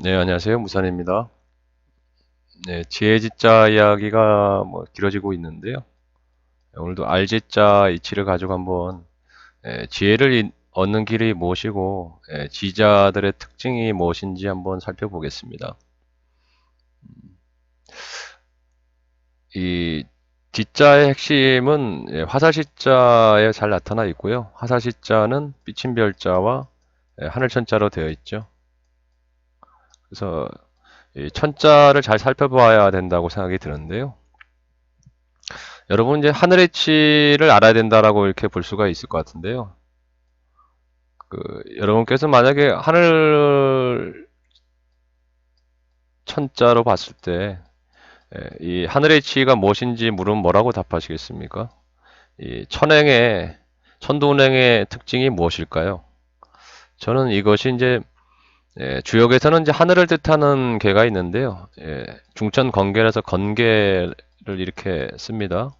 네, 안녕하세요. 무산입니다. 네, 지혜지자 이야기가 길어지고 있는데요. 오늘도 알지자 이치를 가지고 한번 지혜를 얻는 길이 무엇이고 지자들의 특징이 무엇인지 한번 살펴보겠습니다. 이 지자의 핵심은 화살시자에 잘 나타나 있고요. 화살시자는 삐침별자와 하늘천자로 되어 있죠. 그래서 이 천자를 잘 살펴봐야 된다고 생각이 드는데요. 여러분 이제 하늘의 치를 알아야 된다라고 이렇게 볼 수가 있을 것 같은데요. 여러분께서 만약에 하늘 천자로 봤을 때, 이 하늘의 치가 무엇인지 물으면 뭐라고 답하시겠습니까? 이 천도운행의 특징이 무엇일까요? 저는 이것이 이제 주역에서는 이제 하늘을 뜻하는 개가 있는데요. 중천 건계라서 건계를 이렇게 씁니다.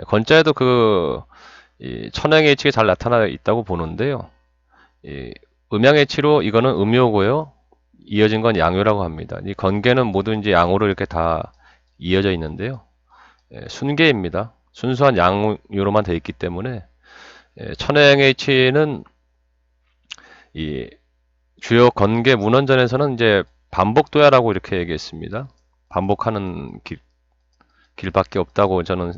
건자에도 이 천행의 치가 잘 나타나 있다고 보는데요. 이 음양의 치로 이거는 음요고요. 이어진 건 양요라고 합니다. 이 건계는 모두 이제 양으로 이렇게 다 이어져 있는데요. 순계입니다. 순수한 양요로만 되어 있기 때문에 천행의 치는 이 주요 건계 문헌전에서는 이제 반복도야라고 이렇게 얘기했습니다. 반복하는 길밖에 없다고 저는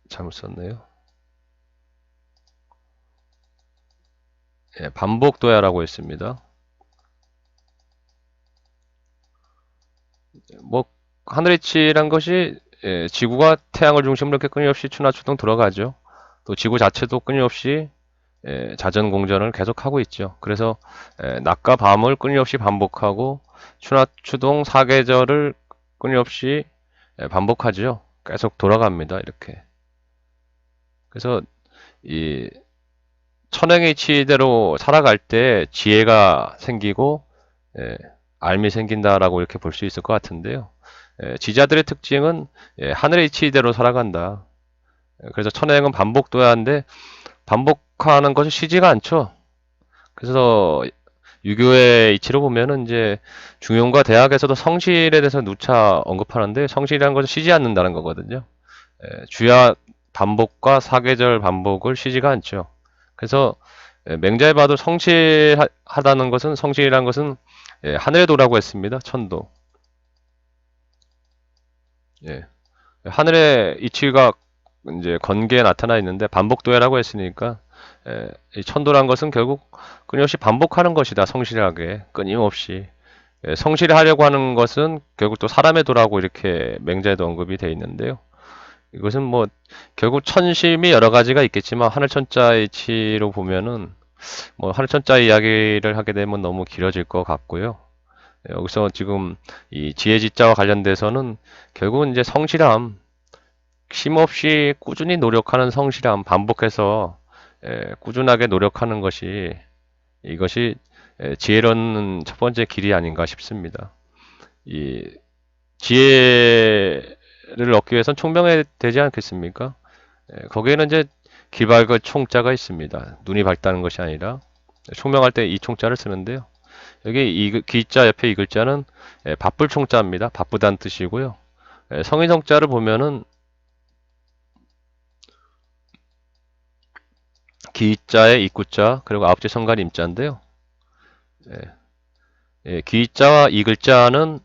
잘못 썼네요. 반복도야라고 했습니다. 뭐 하늘의 치란 것이 지구가 태양을 중심으로 이렇게 끊임없이 추나추동 들어가죠. 또 지구 자체도 끊임없이 자전공전을 계속하고 있죠. 그래서 낮과 밤을 끊임없이 반복하고 추나추동 사계절을 끊임없이 반복하죠. 계속 돌아갑니다. 이렇게. 그래서 이 천행의 치대로 살아갈 때 지혜가 생기고 알미 생긴다라고 이렇게 볼 수 있을 것 같은데요. 지자들의 특징은 하늘의 이치대로 살아간다. 그래서 천행은 반복돼야 하는데 반복하는 것이 쉬지가 않죠. 그래서 유교의 이치로 보면은 이제 중용과 대학에서도 성실에 대해서 누차 언급하는데 성실이라는 것은 쉬지 않는다는 거거든요. 주야 반복과 사계절 반복을 쉬지가 않죠. 그래서 맹자에 봐도 성실하다는 것은 성실이라는 것은 하늘의 도라고 했습니다. 천도. 예. 하늘의 이치가 이제 건계에 나타나 있는데 반복도야라고 했으니까 이 천도란 것은 결국 끊임없이 반복하는 것이다. 성실하게 끊임없이 성실하려고 하는 것은 결국 또 사람의 도라고 이렇게 맹자에도 언급이 돼 있는데요. 이것은 뭐 결국 천심이 여러 가지가 있겠지만 하늘천자의 이치로 보면은 뭐 하늘천자 이야기를 하게 되면 너무 길어질 것 같고요. 여기서 지금 이 지혜지자와 관련돼서는 결국은 이제 성실함, 쉼없이 꾸준히 노력하는 성실함, 반복해서 꾸준하게 노력하는 것이 이것이 지혜로운 첫 번째 길이 아닌가 싶습니다. 이 지혜를 얻기 위해선 총명해야 되지 않겠습니까? 거기에는 이제 기발그 총자가 있습니다. 눈이 밝다는 것이 아니라 총명할 때 이 총자를 쓰는데요. 여기 이 기자 옆에 이 글자는 바쁠 총자입니다. 바쁘다는 뜻이고요. 성인성자를 보면은 기자의 입구자 그리고 아홉째 성간 임자인데요. 기자와 이 글자는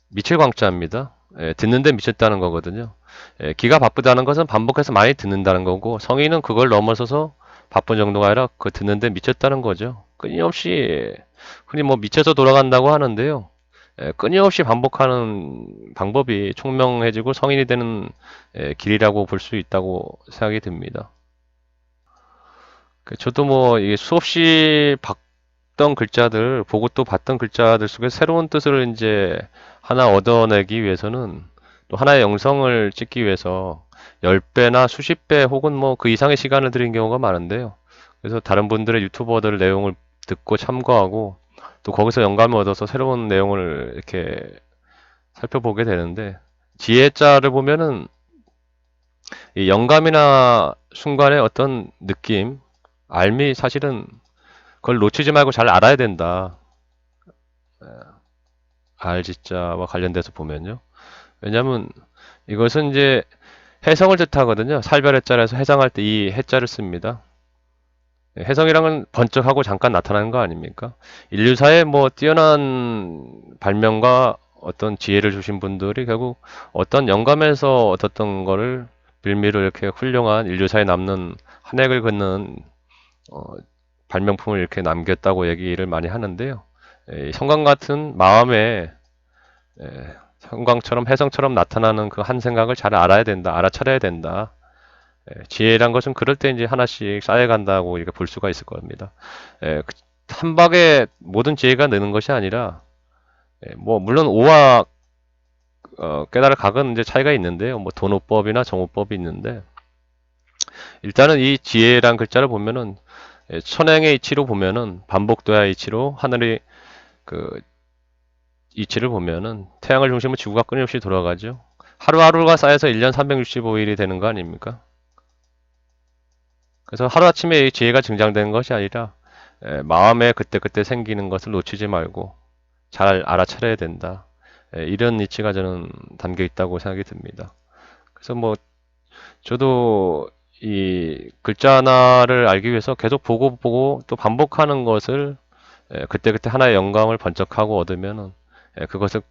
미칠 광자입니다. 듣는데 미쳤다는 거거든요. 기가 바쁘다는 것은 반복해서 많이 듣는다는 거고 성인은 그걸 넘어서서 바쁜 정도가 아니라 그 듣는데 미쳤다는 거죠. 끊임없이 흔히 뭐 미쳐서 돌아간다고 하는데요. 끊임없이 반복하는 방법이 총명해지고 성인이 되는 길이라고 볼 수 있다고 생각이 듭니다. 저도 뭐 이게 수없이 봤던 글자들, 보고 또 봤던 글자들 속에 새로운 뜻을 이제 하나 얻어내기 위해서는 또 하나의 영상을 찍기 위해서 10배나 수십 배 혹은 뭐 그 이상의 시간을 들인 경우가 많은데요. 그래서 다른 분들의 유튜버들 내용을 듣고 참고하고 또 거기서 영감을 얻어서 새로운 내용을 이렇게 살펴보게 되는데 지혜자를 보면은 이 영감이나 순간의 어떤 느낌 알미 사실은 그걸 놓치지 말고 잘 알아야 된다. 알지자와 관련돼서 보면요. 왜냐면 이것은 이제 해성을 뜻하거든요. 살별해자에서 해상할 때 이 해자를 씁니다. 해성이랑은 번쩍하고 잠깐 나타나는 거 아닙니까? 인류사에 뭐 뛰어난 발명과 어떤 지혜를 주신 분들이 결국 어떤 영감에서 얻었던 거를 빌미로 이렇게 훌륭한 인류사에 남는 한 획을 긋는 어, 발명품을 이렇게 남겼다고 얘기를 많이 하는데요. 성광 같은 마음에 성광처럼 해성처럼 나타나는 그 한 생각을 잘 알아야 된다, 알아차려야 된다. 지혜란 것은 그럴 때 이제 하나씩 쌓여간다고 이렇게 볼 수가 있을 겁니다. 한 방에 모든 지혜가 느는 것이 아니라, 뭐 물론 오와 깨달을 각은 이제 차이가 있는데요. 뭐 도노법이나 정오법이 있는데 일단은 이 지혜란 글자를 보면은 천행의 이치로 보면은 반복도야 이치로 하늘의 그 이치를 보면은 태양을 중심으로 지구가 끊임없이 돌아가죠. 하루하루가 쌓여서 1년 365일이 되는 거 아닙니까? 그래서 하루아침에 이 지혜가 증장되는 것이 아니라 마음에 그때그때 생기는 것을 놓치지 말고 잘 알아차려야 된다. 이런 이치가 저는 담겨 있다고 생각이 듭니다. 그래서 뭐 저도 이 글자 하나를 알기 위해서 계속 보고 또 반복하는 것을 그때그때 하나의 영감을 번쩍하고 얻으면은 그것을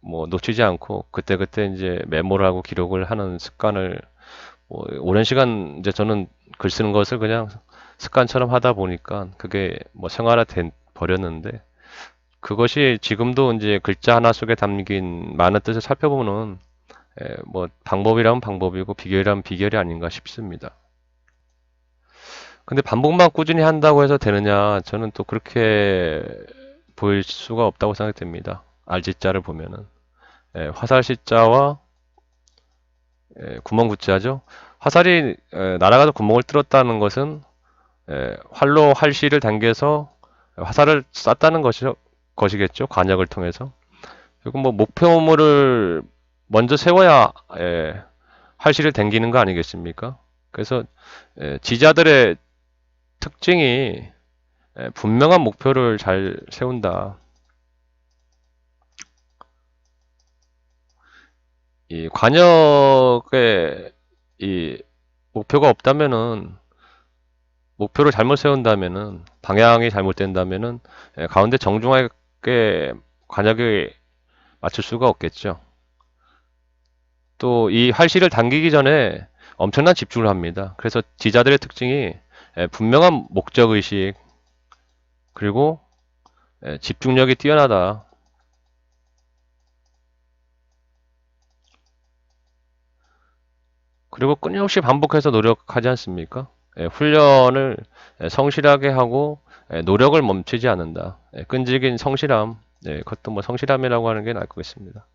뭐 놓치지 않고 그때그때 이제 메모를 하고 기록을 하는 습관을 뭐 오랜 시간 이제 저는 글 쓰는 것을 그냥 습관처럼 하다 보니까 그게 뭐 생활화 된 버렸는데 그것이 지금도 이제 글자 하나 속에 담긴 많은 뜻을 살펴보면 뭐 방법이라면 방법이고 비결이라면 비결이 아닌가 싶습니다. 근데 반복만 꾸준히 한다고 해서 되느냐? 저는 또 그렇게 보일 수가 없다고 생각됩니다. 알지자를 보면은 화살시자와 구멍구자죠. 화살이 날아가서 구멍을 뚫었다는 것은 활로 활시를 당겨서 화살을 쐈다는 것이겠죠. 관역을 통해서. 그리고 뭐 목표물을 먼저 세워야 활시를 당기는 거 아니겠습니까? 그래서 지자들의 특징이 분명한 목표를 잘 세운다. 이 관역에 이 목표가 없다면은 목표를 잘못 세운다면은 방향이 잘못된다면은 가운데 정중하게 관역에 맞출 수가 없겠죠. 또 이 활시를 당기기 전에 엄청난 집중을 합니다. 그래서 지자들의 특징이 분명한 목적 의식 그리고 집중력이 뛰어나다. 그리고 끊임없이 반복해서 노력하지 않습니까? 훈련을 성실하게 하고 노력을 멈추지 않는다. 끈질긴 성실함, 그것도 뭐 성실함이라고 하는 게 나을 것 같습니다.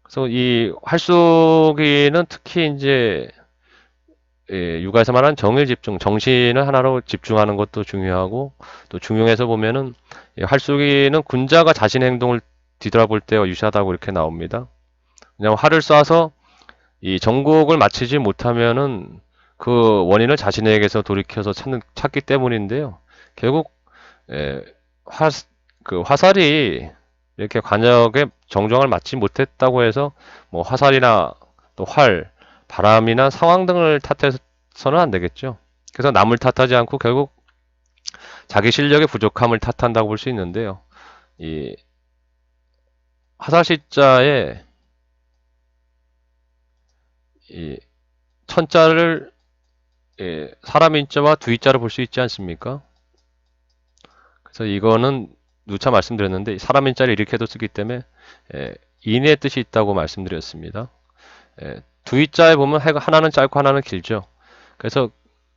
그래서 이 활쏘기는 특히 이제 육아에서 말하는 정일 집중, 정신을 하나로 집중하는 것도 중요하고 또 중용에서 보면은 이 활쏘기는 군자가 자신의 행동을 뒤돌아볼 때와 유사하다고 이렇게 나옵니다. 그냥 활을 쏴서 이 정곡을 마치지 못하면은 그 원인을 자신에게서 돌이켜서 찾기 때문인데요. 결국 에, 화, 그 화살이 이렇게 관역에 정정을 맞지 못했다고 해서 뭐 화살이나 또 활, 바람이나 상황 등을 탓해서는 안 되겠죠. 그래서 남을 탓하지 않고 결국 자기 실력의 부족함을 탓한다고 볼 수 있는데요. 이 화살시자에 이 천자를 사람 인자와 두 이자를 볼 수 있지 않습니까? 그래서 이거는 누차 말씀드렸는데 사람 인자를 이렇게도 쓰기 때문에 인의 뜻이 있다고 말씀드렸습니다. 두 이자에 보면 하나는 짧고 하나는 길죠. 그래서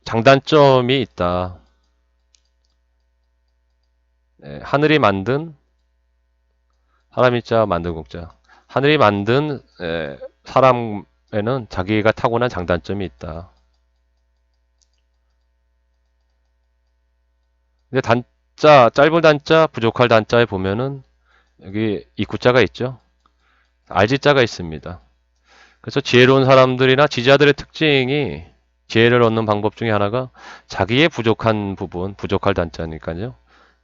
장단점이 있다. 하늘이 만든 사람 인자 만든 곡자. 하늘이 만든 사람에는 자기가 타고난 장단점이 있다. 근데 짧은 단자, 부족할 단자에 보면은 여기 입구자가 있죠. 알지자가 있습니다. 그래서 지혜로운 사람들이나 지지자들의 특징이 지혜를 얻는 방법 중에 하나가 자기의 부족한 부분, 부족할 단자니까요.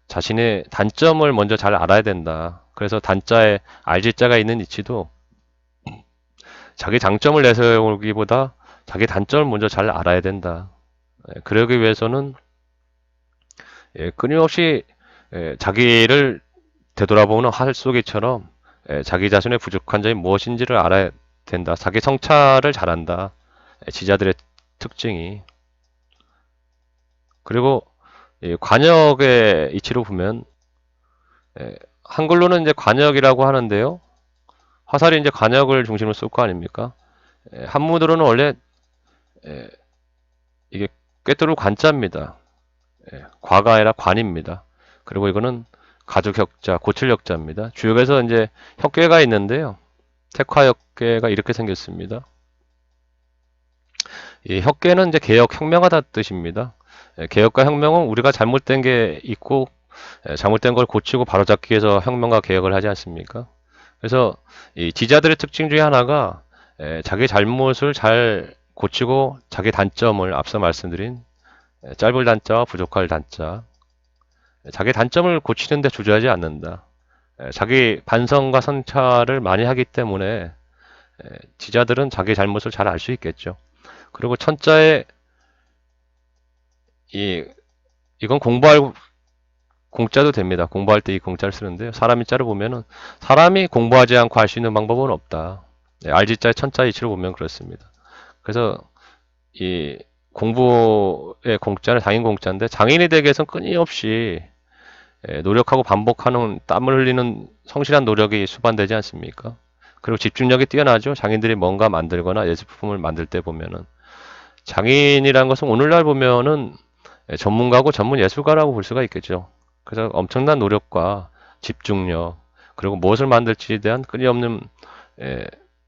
자신의 단점을 먼저 잘 알아야 된다. 그래서 단자에 RG자가 있는 위치도 자기 장점을 내세우기보다 자기 단점을 먼저 잘 알아야 된다. 그러기 위해서는 끊임없이 자기를 되돌아보는 하늘쏘기처럼 자기 자신의 부족한 점이 무엇인지를 알아야 된다. 자기 성찰을 잘한다. 지자들의 특징이. 그리고 이 관역의 이치로 보면 한글로는 이제 관역이라고 하는데요. 화살이 이제 관역을 중심으로 쓸 거 아닙니까? 한문으로는 원래 이게 꿰뚫을 관자입니다. 과가 아니라 관입니다. 그리고 이거는 가죽혁자, 고칠혁자입니다. 주역에서 이제 혁괴가 있는데요. 택화혁괴가 이렇게 생겼습니다. 이 혁괴는 이제 개혁, 혁명하다 뜻입니다. 개혁과 혁명은 우리가 잘못된 게 있고 잘못된 걸 고치고 바로잡기 위해서 혁명과 개혁을 하지 않습니까? 그래서 이 지자들의 특징 중에 하나가 자기 잘못을 잘 고치고 자기 단점을 앞서 말씀드린 짧을 단자와 부족할 단자, 자기 단점을 고치는데 주저하지 않는다. 자기 반성과 성찰을 많이 하기 때문에 지자들은 자기 잘못을 잘 알 수 있겠죠. 그리고 천자에 이건 공부할 공짜도 됩니다. 공부할 때 이 공짜를 쓰는데요. 사람이 자를 보면은 사람이 공부하지 않고 할 수 있는 방법은 없다. RG자의 천자 이치를 보면 그렇습니다. 그래서 이 공부의 공짜는 장인 공짜인데 장인이 되기 위해서는 끊임없이 노력하고 반복하는 땀을 흘리는 성실한 노력이 수반되지 않습니까? 그리고 집중력이 뛰어나죠. 장인들이 뭔가 만들거나 예술품을 만들 때 보면은 장인이라는 것은 오늘날 보면은 전문가고 전문 예술가라고 볼 수가 있겠죠. 그래서 엄청난 노력과 집중력 그리고 무엇을 만들지에 대한 끊임없는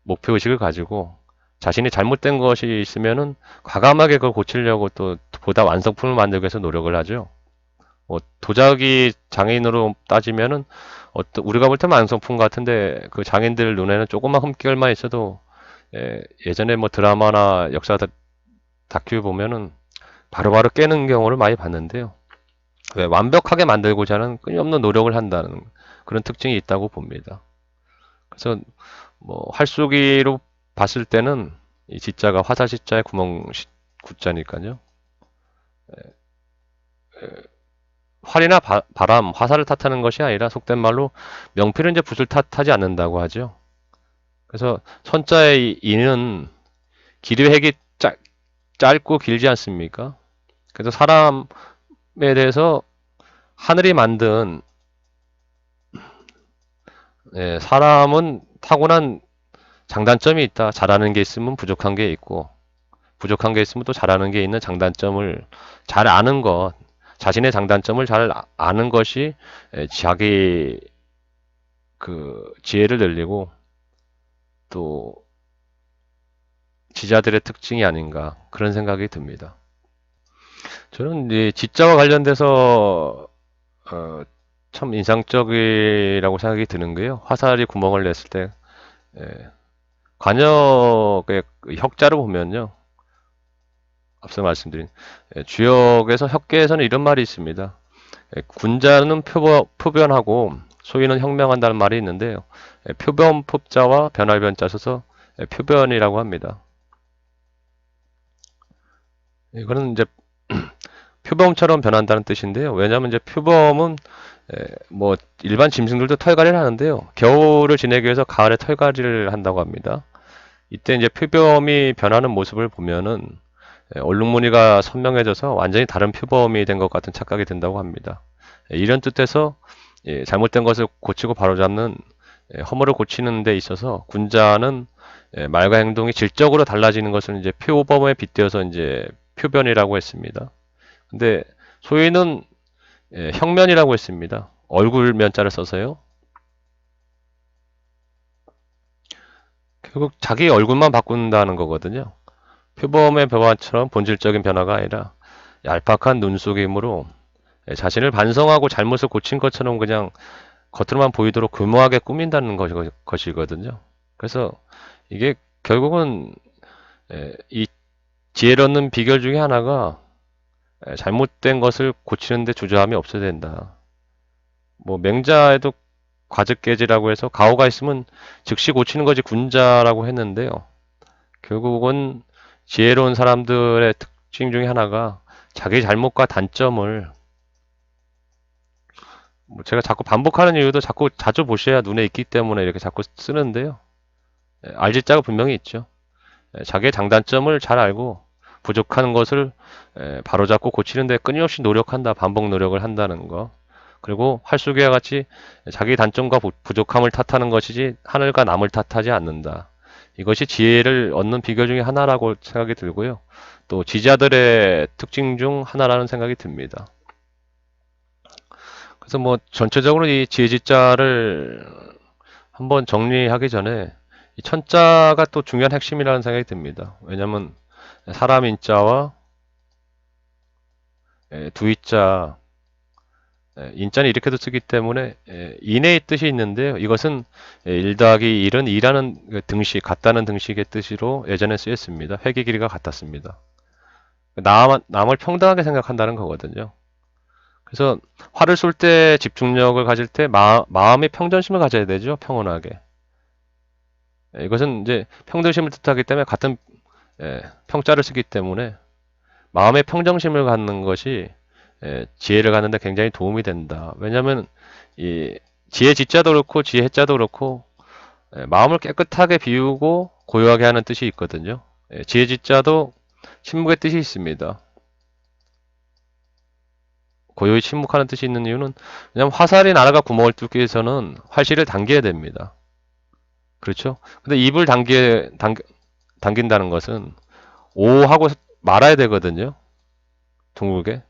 목표의식을 가지고 자신이 잘못된 것이 있으면은 과감하게 그걸 고치려고 또 보다 완성품을 만들기 위해서 노력을 하죠. 뭐 도자기 장인으로 따지면은 우리가 볼 때 완성품 같은데 그 장인들 눈에는 조금만 흠결만 있어도 예전에 뭐 드라마나 역사 다큐 보면은 바로바로 깨는 경우를 많이 봤는데요. 왜 완벽하게 만들고자 하는 끊임없는 노력을 한다는 그런 특징이 있다고 봅니다. 그래서 뭐 활쏘기로 봤을 때는 이 지자가 화살 지자의 구멍 구자니까요. 활이나 바람, 화살을 탓하는 것이 아니라 속된 말로 명필은 이제 붓을 탓하지 않는다고 하죠. 그래서 선자의 이는 길의 핵이 짧고 길지 않습니까? 그래서 사람에 대해서 하늘이 만든 사람은 타고난 장단점이 있다. 잘하는 게 있으면 부족한 게 있고 부족한 게 있으면 또 잘하는 게 있는 장단점을 잘 아는 것, 자신의 장단점을 잘 아는 것이 자기 그 지혜를 늘리고 또 지자들의 특징이 아닌가 그런 생각이 듭니다. 저는 이 지자와 관련돼서 참 인상적이라고 생각이 드는 게요. 화살이 구멍을 냈을 때 관역의 혁자를 보면요. 앞서 말씀드린 주역에서 혁계에서는 이런 말이 있습니다. 군자는 표변하고 소위는 혁명한다는 말이 있는데요. 표변 표자와 변할 변자 써서 표변이라고 합니다. 이거는 이제 표범처럼 변한다는 뜻인데요. 왜냐하면 이제 표범은 뭐 일반 짐승들도 털갈이를 하는데요. 겨울을 지내기 위해서 가을에 털갈이를 한다고 합니다. 이때 이제 표범이 변하는 모습을 보면은 얼룩무늬가 선명해져서 완전히 다른 표범이 된 것 같은 착각이 든다고 합니다. 이런 뜻에서 잘못된 것을 고치고 바로잡는 허물을 고치는 데 있어서 군자는 말과 행동이 질적으로 달라지는 것을 이제 표범에 빗대어서 이제 표변이라고 했습니다. 근데 소위는 혁면이라고 했습니다. 얼굴 면자를 써서요. 결국 자기 얼굴만 바꾼다는 거거든요. 표범의 변화처럼 본질적인 변화가 아니라 얄팍한 눈속임으로 자신을 반성하고 잘못을 고친 것처럼 그냥 겉으로만 보이도록 교묘하게 꾸민다는 것이거든요. 그래서 이게 결국은 이 지혜를 얻는 비결 중에 하나가 잘못된 것을 고치는데 주저함이 없어야 된다. 뭐 맹자에도 과즙깨지라고 해서 가오가 있으면 즉시 고치는 것이 군자라고 했는데요. 결국은 지혜로운 사람들의 특징 중에 하나가 자기 잘못과 단점을 뭐 제가 자꾸 반복하는 이유도 자꾸 자주 보셔야 눈에 익기 때문에 이렇게 자꾸 쓰는데요. 알지자가 분명히 있죠. 자기의 장단점을 잘 알고 부족한 것을 바로잡고 고치는데 끊임없이 노력한다, 반복 노력을 한다는 거. 그리고 활쏘기와 같이 자기 단점과 부족함을 탓하는 것이지 하늘과 남을 탓하지 않는다. 이것이 지혜를 얻는 비결 중에 하나라고 생각이 들고요. 또 지자들의 특징 중 하나라는 생각이 듭니다. 그래서 뭐 전체적으로 이 지혜지자를 한번 정리하기 전에 이 천자가 또 중요한 핵심이라는 생각이 듭니다. 왜냐하면 사람 인자와 두이자, 인자는 이렇게도 쓰기 때문에 인의 뜻이 있는데요. 이것은 1 더하기 1은 2라는 그 등식, 같다는 등식의 뜻으로 예전에 쓰였습니다. 회계 길이가 같았습니다. 남을 평등하게 생각한다는 거거든요. 그래서 화를 쏠 때 집중력을 가질 때 마음의 평전심을 가져야 되죠. 평온하게. 이것은 이제 평등심을 뜻하기 때문에 같은 평자를 쓰기 때문에 마음의 평정심을 갖는 것이 지혜를 갖는데 굉장히 도움이 된다. 왜냐하면 이 지혜 지자도 그렇고 지혜 해자도 그렇고 마음을 깨끗하게 비우고 고요하게 하는 뜻이 있거든요. 지혜 지자도 침묵의 뜻이 있습니다. 고요히 침묵하는 뜻이 있는 이유는 왜냐하면 화살이 날아가 구멍을 뚫기 위해서는 활실을 당겨야 됩니다. 그렇죠? 근데 입을 당긴다는 것은 오 하고 말아야 되거든요. 둥글게.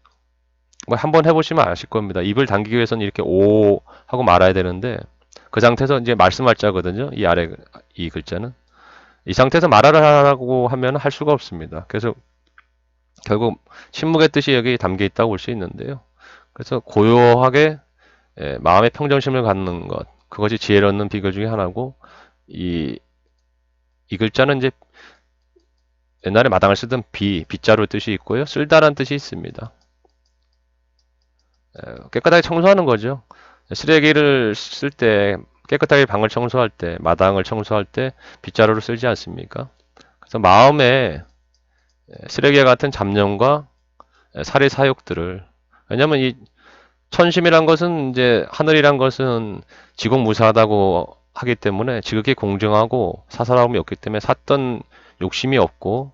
뭐 한번 해보시면 아실 겁니다. 입을 당기기 위해서는 이렇게 오 하고 말아야 되는데 그 상태에서 이제 말씀할 자거든요. 이 아래 이 글자는 이 상태에서 말하라고 하면 할 수가 없습니다. 그래서 결국 침묵의 뜻이 여기 담겨 있다고 볼 수 있는데요. 그래서 고요하게 마음의 평정심을 갖는 것 그것이 지혜를 얻는 비결 중에 하나고 이 글자는 이제 옛날에 마당을 쓰던 비자로 뜻이 있고요. 쓸다라는 뜻이 있습니다. 깨끗하게 청소하는 거죠. 쓰레기를 쓸 때 깨끗하게 방을 청소할 때 마당을 청소할 때 빗자루를 쓸지 않습니까? 그래서 마음에 쓰레기와 같은 잡념과 사리 사욕들을 왜냐하면 이 천심이란 것은 이제 하늘이란 것은 지공무사하다고 하기 때문에 지극히 공정하고 사사로움이 없기 때문에 샀던 욕심이 없고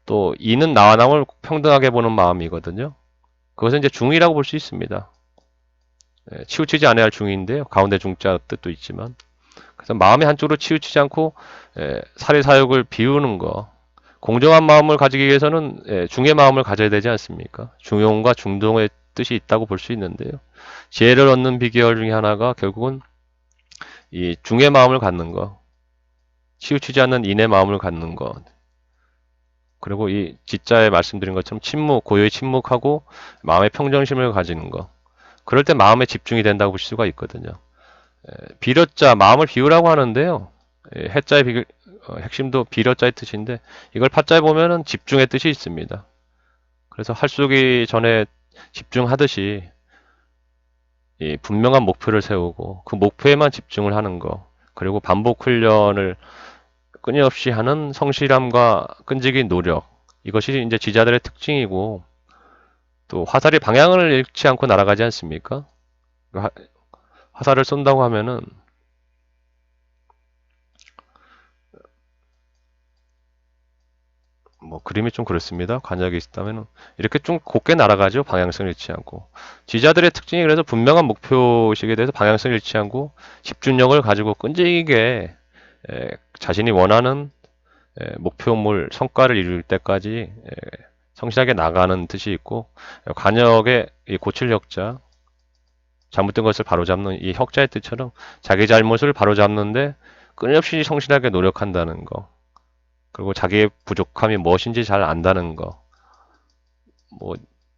또 이는 나와 남을 평등하게 보는 마음이거든요. 그것은 이제 중이라고 볼 수 있습니다. 치우치지 않아야 할 중인데요. 가운데 중자 뜻도 있지만 그래서 마음의 한쪽으로 치우치지 않고 사리 사욕을 비우는 거 공정한 마음을 가지기 위해서는 중의 마음을 가져야 되지 않습니까? 중용과 중동의 뜻이 있다고 볼 수 있는데요. 지혜를 얻는 비결 중에 하나가 결국은 이 중의 마음을 갖는 거, 치우치지 않는 인의 마음을 갖는 것, 그리고 이 지자에 말씀드린 것처럼 침묵, 고요히 침묵하고 마음의 평정심을 가지는 것. 그럴 때 마음에 집중이 된다고 볼 수가 있거든요. 비려자, 마음을 비우라고 하는데요. 해자의 핵심도 비려자의 뜻인데 이걸 파자에 보면은 집중의 뜻이 있습니다. 그래서 할 쏘기 전에 집중하듯이 이 분명한 목표를 세우고 그 목표에만 집중을 하는 거 그리고 반복 훈련을 끊임없이 하는 성실함과 끈질긴 노력 이것이 이제 지자들의 특징이고 또 화살이 방향을 잃지 않고 날아가지 않습니까? 화살을 쏜다고 하면은 뭐 그림이 좀 그렇습니다. 관역이 있다면 이렇게 좀 곱게 날아가죠. 방향성을 잃지 않고 지자들의 특징이 그래서 분명한 목표의식에 대해서 방향성을 잃지 않고 집중력을 가지고 끈질기게 자신이 원하는 목표물 성과를 이룰 때까지 성실하게 나가는 뜻이 있고 관역의 이 고칠력자 잘못된 것을 바로잡는 이 혁자의 뜻처럼 자기 잘못을 바로잡는데 끊임없이 성실하게 노력한다는 거 그리고 자기의 부족함이 무엇인지 잘 안다는 거. 뭐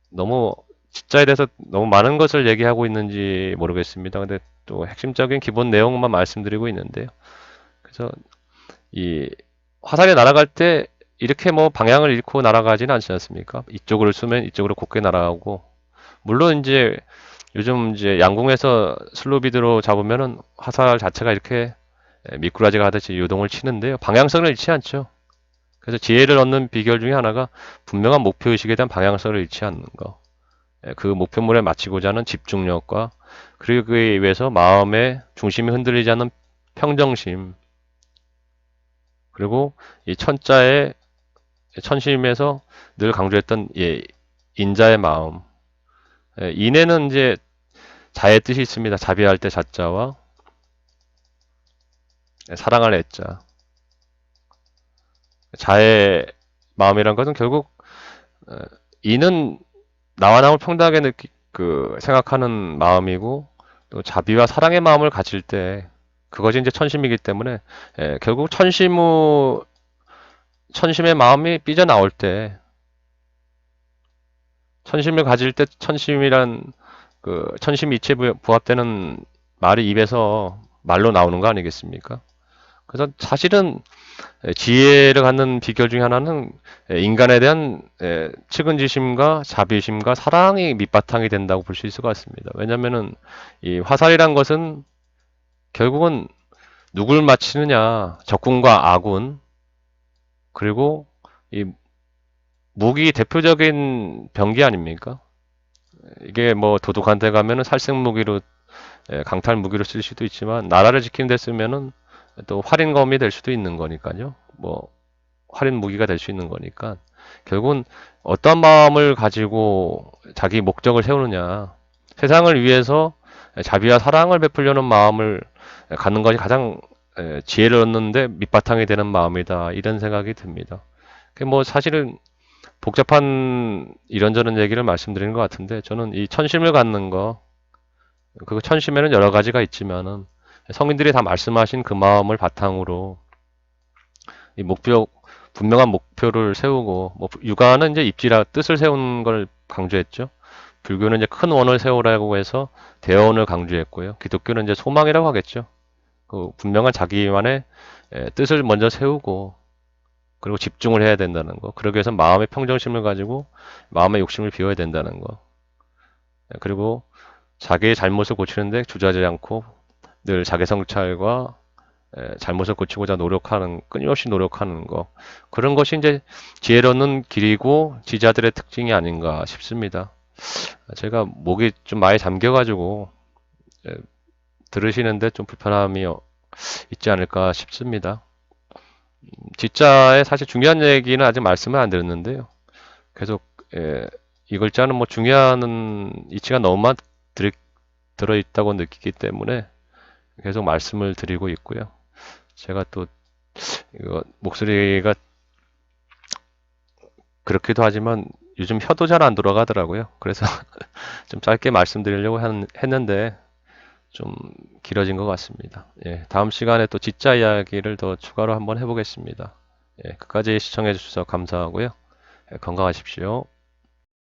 너무 진짜에 대해서 너무 많은 것을 얘기하고 있는지 모르겠습니다. 근데 또 핵심적인 기본 내용만 말씀드리고 있는데요. 그래서 이 화살이 날아갈 때 이렇게 뭐 방향을 잃고 날아가지는 않지 않습니까? 이쪽으로 쏘면 이쪽으로 곱게 날아가고, 물론 이제 요즘 이제 양궁에서 슬로비드로 잡으면은 화살 자체가 이렇게 미꾸라지가 하듯이 요동을 치는데요. 방향성을 잃지 않죠. 그래서 지혜를 얻는 비결 중에 하나가 분명한 목표의식에 대한 방향성을 잃지 않는 거. 그 목표물에 맞추고자 하는 집중력과 그리고 그에 의해서 마음의 중심이 흔들리지 않는 평정심, 그리고 이 천자의 천심에서 늘 강조했던 인자의 마음. 인에는 이제 자의 뜻이 있습니다. 자비할 때 자자와 사랑할 애자. 자의 마음이란 것은 결국 어, 이는 나와 남을 평등하게 생각하는 마음이고, 또 자비와 사랑의 마음을 가질 때 그것이 이제 천심이기 때문에, 결국 천심의 마음이 삐져나올 때, 천심을 가질 때 천심이란 천심 이치에 부합되는 말이 입에서 말로 나오는 거 아니겠습니까? 그래서 사실은 지혜를 갖는 비결 중에 하나는 인간에 대한 측은지심과 자비심과 사랑이 밑바탕이 된다고 볼 수 있을 것 같습니다. 왜냐면은 이 화살이란 것은 결국은 누굴 맞히느냐, 적군과 아군, 그리고 이 무기 대표적인 병기 아닙니까? 이게 뭐 도둑한테 가면은 살생 무기로, 강탈 무기로 쓸 수도 있지만, 나라를 지키는 데 쓰면은 또 활인검이 될 수도 있는 거니까요. 뭐 활인 무기가 될 수 있는 거니까, 결국은 어떤 마음을 가지고 자기 목적을 세우느냐, 세상을 위해서 자비와 사랑을 베풀려는 마음을 갖는 것이 가장 지혜를 얻는데 밑바탕이 되는 마음이다, 이런 생각이 듭니다. 뭐 사실은 복잡한 이런저런 얘기를 말씀드리는 것 같은데, 저는 이 천심을 갖는 거, 그 천심에는 여러 가지가 있지만은 성인들이 다 말씀하신 그 마음을 바탕으로 이 분명한 목표를 세우고, 뭐 유가는 이제 입지라 뜻을 세우는 걸 강조했죠. 불교는 이제 큰 원을 세우라고 해서 대원을 강조했고요. 기독교는 이제 소망이라고 하겠죠. 그 분명한 자기만의 뜻을 먼저 세우고, 그리고 집중을 해야 된다는 거. 그러기 위해서 마음의 평정심을 가지고 마음의 욕심을 비워야 된다는 거. 그리고 자기의 잘못을 고치는데 주저하지 않고 늘 자기 성찰과 잘못을 고치고자 끊임없이 노력하는 거. 그런 것이 이제 지혜로운 길이고 지자들의 특징이 아닌가 싶습니다. 제가 목이 좀 많이 잠겨가지고 들으시는데 좀 불편함이 있지 않을까 싶습니다. 지자의 사실 중요한 얘기는 아직 말씀을 안 드렸는데요. 계속 이 글자는 뭐 중요한 이치가 너무 많이 들어있다고 느끼기 때문에 계속 말씀을 드리고 있고요. 제가 또 이거 목소리가 그렇기도 하지만 요즘 혀도 잘 안 돌아가더라고요. 그래서 좀 짧게 말씀드리려고 했는데 좀 길어진 것 같습니다. 다음 시간에 또 지자 이야기를 더 추가로 한번 해보겠습니다. 끝까지 시청해 주셔서 감사하고요. 건강하십시오.